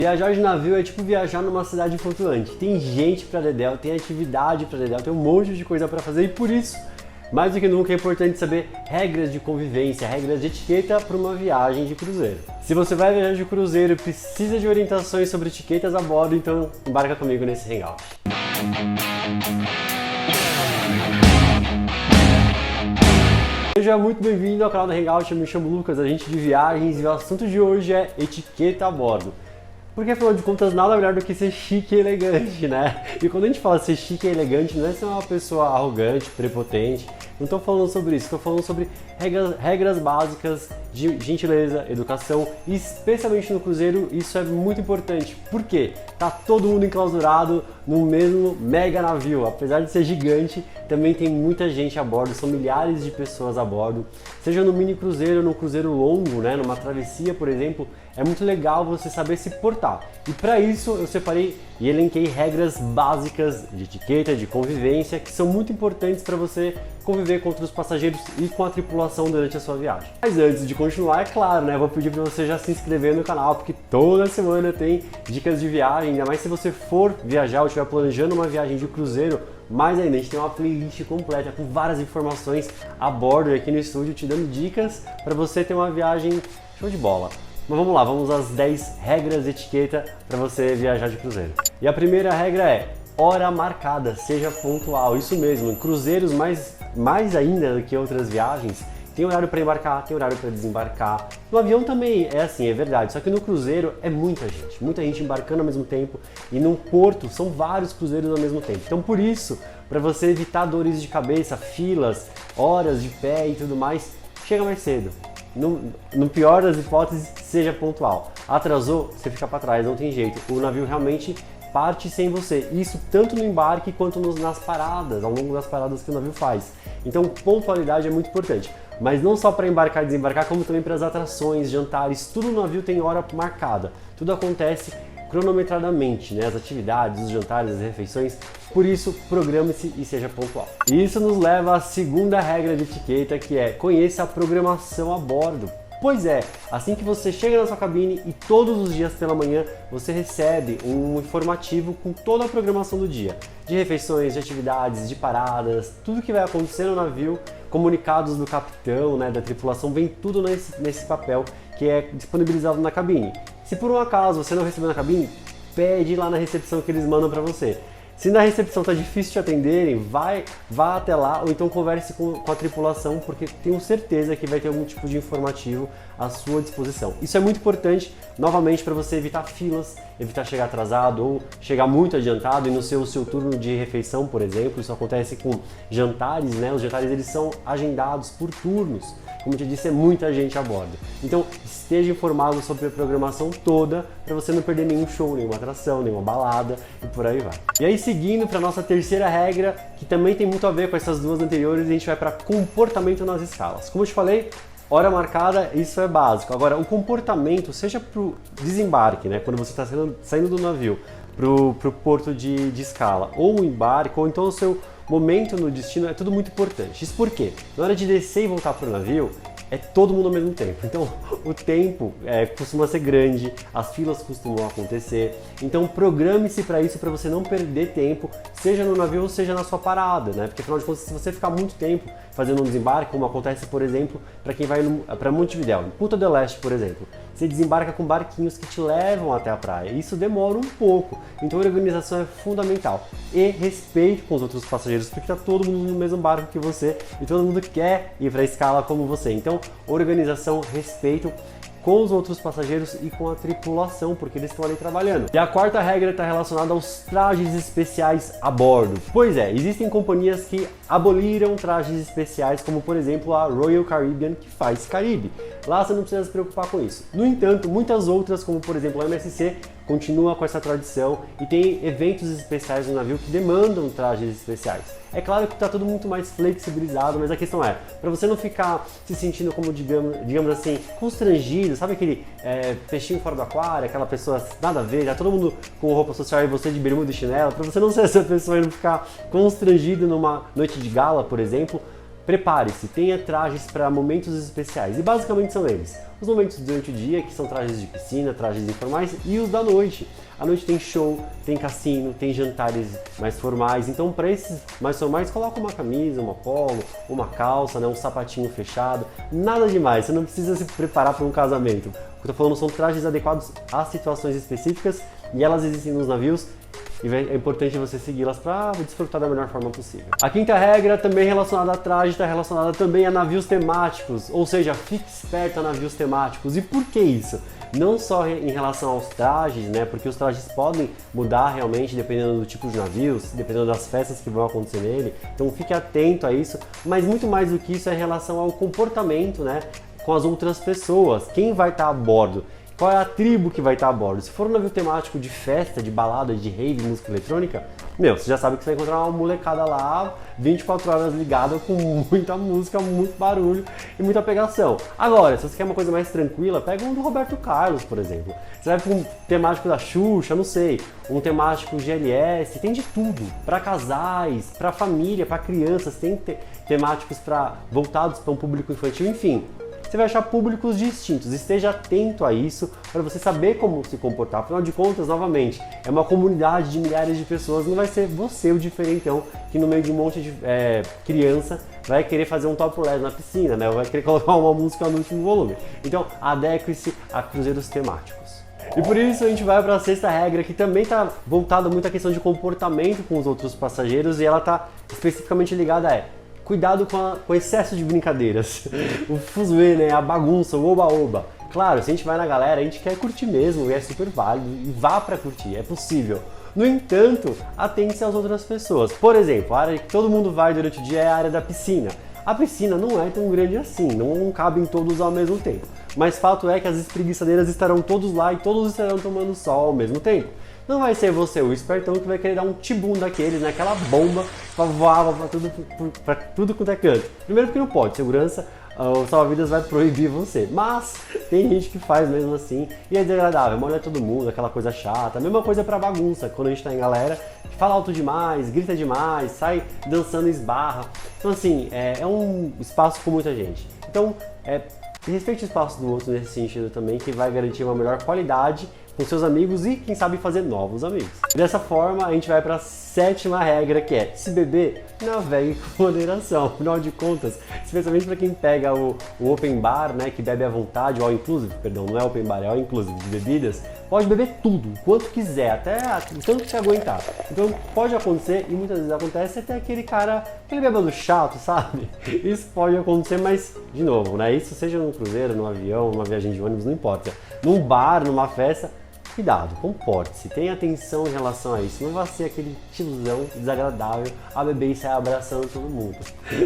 Viajar de navio é tipo viajar numa cidade flutuante. Tem gente pra dedéu, tem atividade pra dedéu, tem um monte de coisa pra fazer e por isso, mais do que nunca, é importante saber regras de convivência, regras de etiqueta para uma viagem de cruzeiro. Se você vai viajar de cruzeiro e precisa de orientações sobre etiquetas a bordo, então embarca comigo nesse hangout. Seja muito bem-vindo ao canal do Hangout, eu me chamo Lucas, agente de viagens, e o assunto de hoje é etiqueta a bordo. Porque afinal de contas nada melhor do que ser chique e elegante, né? E quando a gente fala ser chique e elegante, não é ser uma pessoa arrogante, prepotente, não estou falando sobre isso, estou falando sobre regras básicas de gentileza, educação e especialmente no cruzeiro isso é muito importante. Por quê? Tá todo mundo enclausurado no mesmo mega navio, apesar de ser gigante, também tem muita gente a bordo, são milhares de pessoas a bordo, seja no mini cruzeiro, no cruzeiro longo, né, numa travessia, por exemplo, é muito legal você saber se portar. E para isso eu separei e elenquei regras básicas de etiqueta, de convivência, que são muito importantes para você conviver com outros passageiros e com a tripulação durante a sua viagem. Mas antes de continuar, é claro, né, vou pedir para você já se inscrever no canal, porque toda semana tem dicas de viagem, ainda mais se você for viajar ou estiver planejando uma viagem de cruzeiro, mais ainda, a gente tem uma playlist completa com várias informações a bordo aqui no estúdio, te dando dicas para você ter uma viagem show de bola. Mas vamos lá, vamos às 10 regras de etiqueta para você viajar de cruzeiro. E a primeira regra é hora marcada, seja pontual. Isso mesmo, em cruzeiros mais ainda do que outras viagens, tem horário para embarcar, tem horário para desembarcar. No avião também é assim, é verdade, só que no cruzeiro é muita gente embarcando ao mesmo tempo e num porto são vários cruzeiros ao mesmo tempo. Então por isso, para você evitar dores de cabeça, filas, horas de pé e tudo mais, chega mais cedo. No pior das hipóteses, seja pontual. Atrasou, você fica para trás, não tem jeito. O navio realmente parte sem você. Isso tanto no embarque quanto nas paradas, ao longo das paradas que o navio faz. Então, pontualidade é muito importante. Mas não só para embarcar e desembarcar, como também para as atrações, jantares, tudo no navio tem hora marcada. Tudo acontece cronometradamente, né? As atividades, os jantares, as refeições. Por isso, programe-se e seja pontual. E isso nos leva à segunda regra de etiqueta, que é conheça a programação a bordo. Pois é, assim que você chega na sua cabine e todos os dias pela manhã você recebe um informativo com toda a programação do dia, de refeições, de atividades, de paradas, tudo que vai acontecer no navio, comunicados do capitão, né, da tripulação, vem tudo nesse papel que é disponibilizado na cabine. Se por um acaso você não recebeu na cabine, pede lá na recepção que eles mandam para você. Se na recepção está difícil te atenderem, vá até lá ou então converse com a tripulação, porque tenho certeza que vai ter algum tipo de informativo à sua disposição. Isso é muito importante, novamente, para você evitar filas, evitar chegar atrasado ou chegar muito adiantado e não ser o seu turno de refeição, por exemplo. Isso acontece com jantares, né? Os jantares eles são agendados por turnos. Como eu te disse, é muita gente a bordo. Então, esteja informado sobre a programação toda para você não perder nenhum show, nenhuma atração, nenhuma balada e por aí vai. E aí, seguindo para a nossa terceira regra, que também tem muito a ver com essas duas anteriores, a gente vai para comportamento nas escalas. Como eu te falei, hora marcada, isso é básico. Agora, o comportamento, seja para o desembarque, né, quando você está saindo do navio para o porto de escala, ou o embarque, ou então o seu momento no destino, é tudo muito importante. Isso porque, na hora de descer e voltar para o navio, é todo mundo ao mesmo tempo. Então, o tempo costuma ser grande, as filas costumam acontecer. Então, programe-se para isso, para você não perder tempo, seja no navio ou seja na sua parada, né? Porque, afinal de contas, se você ficar muito tempo fazendo um desembarque, como acontece, por exemplo, para quem vai para Montevidéu, em Punta del Este, por exemplo, você desembarca com barquinhos que te levam até a praia. Isso demora um pouco. Então, a organização é fundamental. E respeito com os outros passageiros, porque está todo mundo no mesmo barco que você e todo mundo quer ir para a escala como você. Então, organização, respeito com os outros passageiros e com a tripulação, porque eles estão ali trabalhando. E a quarta regra está relacionada aos trajes especiais a bordo. Pois é, existem companhias que aboliram trajes especiais, como por exemplo a Royal Caribbean, que faz Caribe. Lá você não precisa se preocupar com isso. No entanto, muitas outras, como por exemplo a MSC, continua com essa tradição e tem eventos especiais no navio que demandam trajes especiais. É claro que está tudo muito mais flexibilizado, mas a questão é, para você não ficar se sentindo como, digamos assim, constrangido, sabe aquele peixinho fora do aquário, aquela pessoa nada a ver, já todo mundo com roupa social e você de bermuda e chinelo, para você não ser essa pessoa e não ficar constrangido numa noite de gala, por exemplo, Prepare-se, tenha trajes para momentos especiais, e basicamente são eles. Os momentos durante o dia, que são trajes de piscina, trajes informais, e os da noite. À noite tem show, tem cassino, tem jantares mais formais, então para esses mais formais, coloca uma camisa, uma polo, uma calça, né, um sapatinho fechado, nada demais, você não precisa se preparar para um casamento. O que eu tô falando são trajes adequados às situações específicas, e elas existem nos navios, e é importante você segui-las para desfrutar da melhor forma possível. A quinta regra, também relacionada a traje, está relacionada também a navios temáticos, ou seja, fique esperto a navios temáticos. E por que isso? Não só em relação aos trajes, né? Porque os trajes podem mudar realmente dependendo do tipo de navios, dependendo das festas que vão acontecer nele. Então fique atento a isso, mas muito mais do que isso é em relação ao comportamento, né? Com as outras pessoas, quem vai estar a bordo. Qual é a tribo que vai estar a bordo? Se for um navio temático de festa, de balada, de rave, música eletrônica, você já sabe que você vai encontrar uma molecada lá 24 horas ligada com muita música, muito barulho e muita pegação. Agora, se você quer uma coisa mais tranquila, pega um do Roberto Carlos, por exemplo. Você vai para um temático da Xuxa, não sei, um temático GLS, tem de tudo. Para casais, para família, para crianças, tem temáticos voltados para um público infantil, enfim. Você vai achar públicos distintos, esteja atento a isso para você saber como se comportar. Afinal de contas, novamente, é uma comunidade de milhares de pessoas, não vai ser você o diferentão que no meio de um monte de criança vai querer fazer um topless na piscina, né? Vai querer colocar uma música no último volume. Então, adeque-se a cruzeiros temáticos. E por isso a gente vai para a sexta regra, que também está voltada muito à questão de comportamento com os outros passageiros, e ela está especificamente ligada a cuidado com o excesso de brincadeiras, o fuzuê, né, a bagunça, o oba-oba. Claro, se a gente vai na galera, a gente quer curtir mesmo, e é super válido, e vá pra curtir, é possível. No entanto, atente-se às outras pessoas. Por exemplo, a área que todo mundo vai durante o dia é a área da piscina. A piscina não é tão grande assim, não cabem todos ao mesmo tempo. Mas fato é que as espreguiçadeiras estarão todos lá e todos estarão tomando sol ao mesmo tempo. Não vai ser você o espertão que vai querer dar um tibum daqueles, naquela bomba pra voar pra tudo quanto é canto. Primeiro porque não pode, segurança, o salva-vidas vai proibir você. Mas tem gente que faz mesmo assim e é desagradável, molha todo mundo, aquela coisa chata. A mesma coisa pra bagunça, quando a gente tá em galera, fala alto demais, grita demais, sai dançando e esbarra. Então assim, é um espaço com muita gente. Então, respeite o espaço do outro nesse sentido também, que vai garantir uma melhor qualidade com seus amigos e, quem sabe, fazer novos amigos. Dessa forma, a gente vai para a sétima regra, que é: se beber, navegue com moderação. Afinal de contas, especialmente para quem pega o open bar, né, que bebe à vontade, o all inclusive, perdão, não é open bar, é all inclusive de bebidas, pode beber tudo, quanto quiser, até tanto que se aguentar. Então pode acontecer, e muitas vezes acontece, até aquele cara, aquele bêbado chato, sabe? Isso pode acontecer, mas, de novo, né, isso seja num cruzeiro, num avião, numa viagem de ônibus, não importa. Num bar, numa festa, cuidado, comporte-se, tenha atenção em relação a isso, não vá ser aquele tiozão desagradável a beber e sair abraçando todo mundo,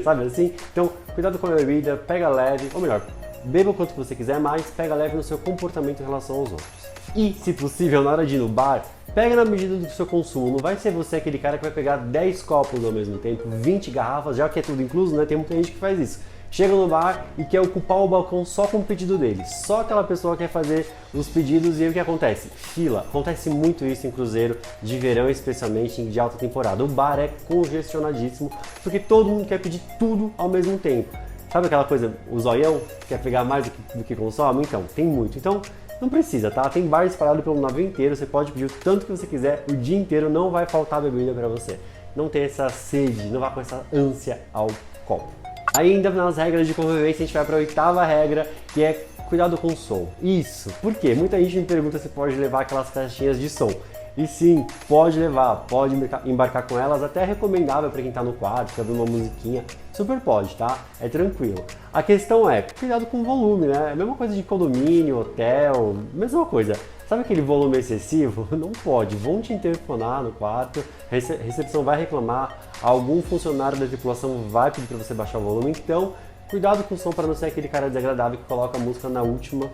sabe assim? Então, cuidado com a bebida, pega leve, ou melhor, beba o quanto você quiser, mas pega leve no seu comportamento em relação aos outros. E, se possível, na hora de ir no bar, pega na medida do seu consumo, não vai ser você aquele cara que vai pegar 10 copos ao mesmo tempo, 20 garrafas, já que é tudo incluso, né? Tem muita gente que faz isso. Chega no bar e quer ocupar o balcão só com o pedido dele. Só aquela pessoa quer fazer os pedidos, e aí o que acontece? Fila. Acontece muito isso em cruzeiro de verão, especialmente de alta temporada. O bar é congestionadíssimo porque todo mundo quer pedir tudo ao mesmo tempo. Sabe aquela coisa, o zoião quer pegar mais do que consome? Então, tem muito. Então, não precisa, tá? Tem bar espalhado pelo navio inteiro, você pode pedir o tanto que você quiser, o dia inteiro não vai faltar bebida para você. Não tem essa sede, não vá com essa ânsia ao copo. Ainda nas regras de convivência, a gente vai para a oitava regra, que é cuidado com o som. Isso, por quê? Muita gente me pergunta se pode levar aquelas caixinhas de som. E sim, pode levar, pode embarcar com elas, até é recomendável para quem está no quarto, quer ver uma musiquinha, super pode, tá? É tranquilo. A questão é, cuidado com o volume, né? É a mesma coisa de condomínio, hotel, mesma coisa. Sabe aquele volume excessivo? Não pode, vão te interfonar no quarto, a recepção vai reclamar, algum funcionário da tripulação vai pedir para você baixar o volume, então cuidado com o som para não ser aquele cara desagradável que coloca a música no último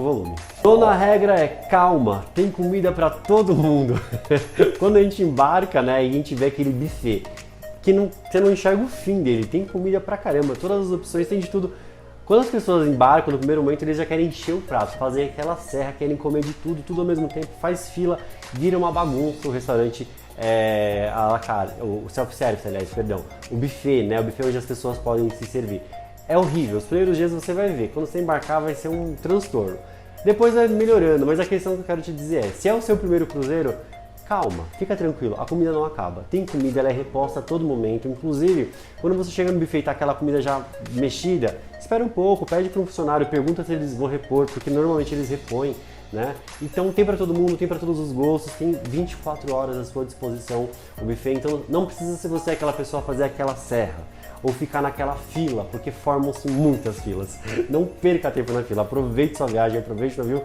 volume. Nona regra é calma, tem comida para todo mundo. Quando a gente embarca, né, e a gente vê aquele buffet, você não enxerga o fim dele, tem comida pra caramba, todas as opções, tem de tudo. Quando as pessoas embarcam, no primeiro momento eles já querem encher o prato, fazer aquela serra, querem comer de tudo ao mesmo tempo, faz fila, vira uma bagunça, o restaurante à la carte, o self-service, aliás, perdão, o buffet, né? O buffet onde as pessoas podem se servir. É horrível, os primeiros dias você vai ver, quando você embarcar vai ser um transtorno. Depois vai melhorando, mas a questão que eu quero te dizer é, se é o seu primeiro cruzeiro, calma, fica tranquilo, a comida não acaba. Tem comida, ela é reposta a todo momento, inclusive, quando você chega no buffet e tá aquela comida já mexida, espera um pouco, pede para um funcionário, pergunta se eles vão repor, porque normalmente eles repõem, né? Então tem para todo mundo, tem para todos os gostos, tem 24 horas à sua disposição o buffet, então não precisa ser você aquela pessoa fazer aquela serra ou ficar naquela fila, porque formam-se muitas filas. Não perca tempo na fila, aproveite sua viagem, aproveite o navio,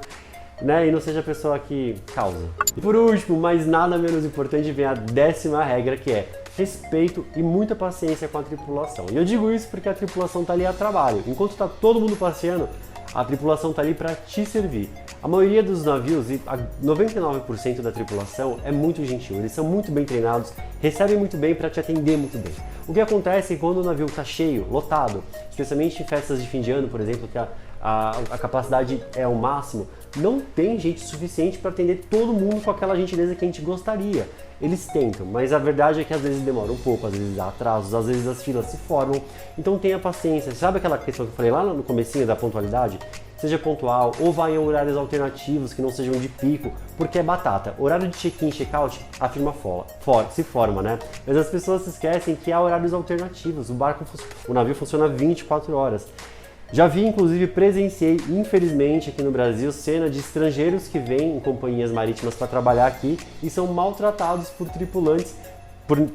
né? E não seja a pessoa que causa. E por último, mas nada menos importante, vem a 10ª regra, que é respeito e muita paciência com a tripulação. E eu digo isso porque a tripulação está ali a trabalho. Enquanto está todo mundo passeando, a tripulação está ali para te servir. A maioria dos navios, e 99% da tripulação, é muito gentil, eles são muito bem treinados, recebem muito bem para te atender muito bem. O que acontece quando o navio está cheio, lotado, especialmente em festas de fim de ano, por exemplo, que a capacidade é o máximo, não tem gente suficiente para atender todo mundo com aquela gentileza que a gente gostaria. Eles tentam, mas a verdade é que às vezes demora um pouco, às vezes há atrasos, às vezes as filas se formam, então tenha paciência. Sabe aquela questão que eu falei lá no comecinho da pontualidade? Seja pontual ou vá em horários alternativos que não sejam de pico, porque é batata. Horário de check-in e check-out, a firma se forma, né? Mas as pessoas se esquecem que há horários alternativos, o navio funciona 24 horas. Já vi, inclusive, presenciei, infelizmente, aqui no Brasil, cena de estrangeiros que vêm em companhias marítimas para trabalhar aqui e são maltratados por tripulantes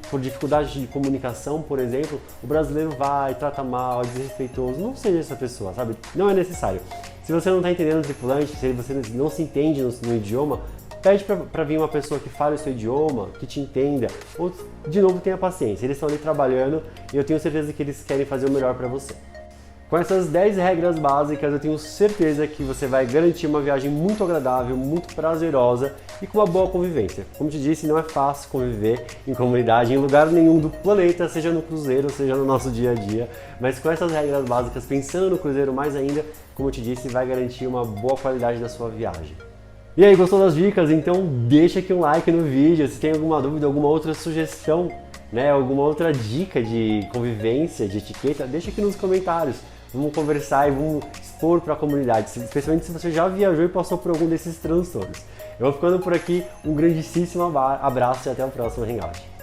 por dificuldade de comunicação, por exemplo. O brasileiro vai, trata mal, é desrespeitoso. Não seja essa pessoa, sabe? Não é necessário. Se você não está entendendo o tripulante, se você não se entende no idioma, pede para vir uma pessoa que fale o seu idioma, que te entenda, ou, de novo, tenha paciência. Eles estão ali trabalhando e eu tenho certeza que eles querem fazer o melhor para você. Com essas 10 regras básicas, eu tenho certeza que você vai garantir uma viagem muito agradável, muito prazerosa e com uma boa convivência. Como te disse, não é fácil conviver em comunidade em lugar nenhum do planeta, seja no cruzeiro, seja no nosso dia a dia, mas com essas regras básicas, pensando no cruzeiro mais ainda, como eu te disse, vai garantir uma boa qualidade da sua viagem. E aí, gostou das dicas? Então deixa aqui um like no vídeo. Se tem alguma dúvida, alguma outra sugestão, né, alguma outra dica de convivência, de etiqueta, deixa aqui nos comentários. Vamos conversar e vamos expor para a comunidade, especialmente se você já viajou e passou por algum desses transtornos. Eu vou ficando por aqui, um grandíssimo abraço e até o próximo Hangout.